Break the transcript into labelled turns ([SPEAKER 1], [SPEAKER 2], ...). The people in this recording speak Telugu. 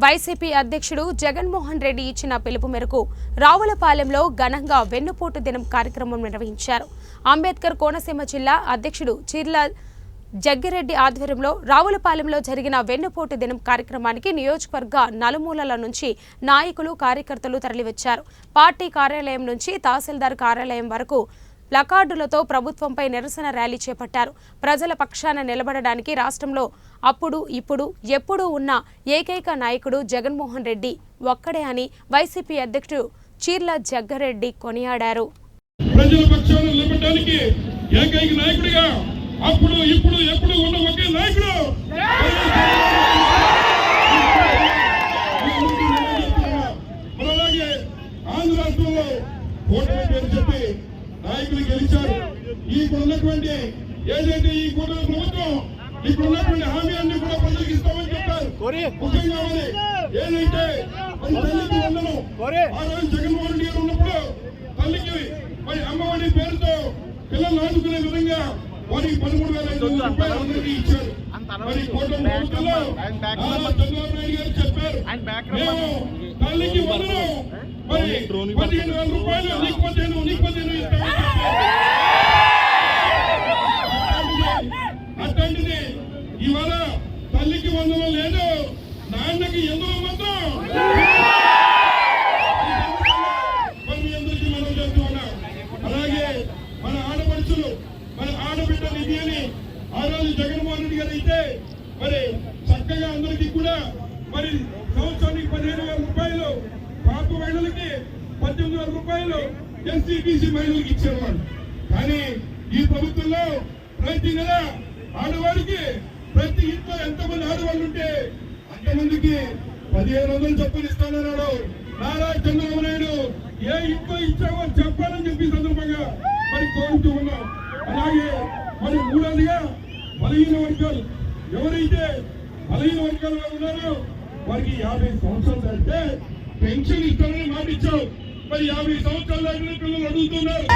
[SPEAKER 1] వైసీపీ అధ్యక్షుడు జగన్మోహన్ రెడ్డి ఇచ్చిన పిలుపు మేరకు రావులపాలెంలో ఘనంగా వెన్నుపోటు దినం కార్యక్రమం నిర్వహించారు. అంబేద్కర్ కోనసీమ జిల్లా అధ్యక్షుడు చీర్ల జగ్గిరెడ్డి ఆధ్వర్యంలో రావులపాలెంలో జరిగిన వెన్నుపోటు దినం కార్యక్రమానికి నియోజకవర్గ నలుమూలల నుంచి నాయకులు, కార్యకర్తలు తరలివచ్చారు. పార్టీ కార్యాలయం నుంచి తహసీల్దార్ కార్యాలయం వరకు ప్లకార్డులతో ప్రభుత్వంపై నిరసన ర్యాలీ చేపట్టారు. ప్రజల పక్షాన నిలబడడానికి రాష్ట్రంలో అప్పుడు, ఇప్పుడు, ఎప్పుడూ ఉన్న ఏకైక నాయకుడు జగన్మోహన్ రెడ్డి ఒక్కడే అని వైసీపీ అధ్యక్షుడు చీర్ల జగ్గిరెడ్డి కొనియాడారు.
[SPEAKER 2] ప్రజల పక్షాన నిలబడడానికి ఏకైక నాయకుడిగా అప్పుడు, ఇప్పుడు, ఎప్పుడు ఉన్న ఒకే నాయకుడు అలాగే ఆంధ్ర రాష్ట్రంలో ఓటమి పేరు చెప్పి నాయకులు గెలిచారు. ఇప్పుడు ఉన్నటువంటి ఏదైతే ఈ కూటమి ప్రభుత్వం ఇప్పుడు ఉన్నటువంటి హామీలన్నీ కూడా ప్రజలకు ఇస్తామని చెప్పారు. ముఖ్యంగా ఏదైతే తల్లికి వందనం ఆ రోజు జగన్మోహన్ రెడ్డి గారు ఉన్నప్పుడు తల్లికి మరి అమ్మఒడి పేరుతో పిల్లలు ఆదుకునే విధంగా వారికి 13,500 రూపాయలు అందరికీ ఇచ్చారు. మరి కూటమి ప్రభుత్వంలో చంద్రబాబు నాయుడు గారు చెప్పారు, మేము తల్లికి వందనం మరి 15,000 రూపాయలు నీకు 15,000 ఇస్తామని చెప్పారు. అట్లాంటిది ఇవాళ తల్లికి వందనం లేదు, నాన్నకి ఎందులో మాత్రం అందరికీ మనం చేస్తూ ఉన్నాం. అలాగే మన ఆడపడుచులు, మన ఆడబిడ్డ నిధి అని ఆ రోజు జగన్మోహన్ రెడ్డి గారు అయితే మరి చక్కగా అందరికీ కూడా మరి సంవత్సరానికి 15,000 రూపాయలు, పాప మహిళలకి 18,000 రూపాయలు, ఎస్సీ బీసీ మహిళలకు ఇచ్చేవాళ్ళు. కానీ ఈ ప్రభుత్వంలో ప్రతి నెల ఆడవారికి ప్రతి ఇంట్లో ఎంతమంది ఆడవాళ్ళు ఉంటే అంతమందికి 1,500 చొప్పులు ఇస్తానన్నాడు నారా చంద్రబాబు నాయుడు. ఏ ఇంట్లో ఇచ్చామో చెప్పాలని చెప్పి సందర్భంగా మరి కోరుతూ ఉన్నాం. అలాగే మరి మూడోదిగా బలహీన వర్గాలు ఎవరైతే బలహీన వర్గాలుగా ఉన్నారో వారికి 50 సంవత్సరాలు దాటితే పెన్షన్ ఇస్తామని మాట ఇచ్చావు. మరి 50 సంవత్సరాలు దాటిన పిల్లలు అడుగుతున్నారు.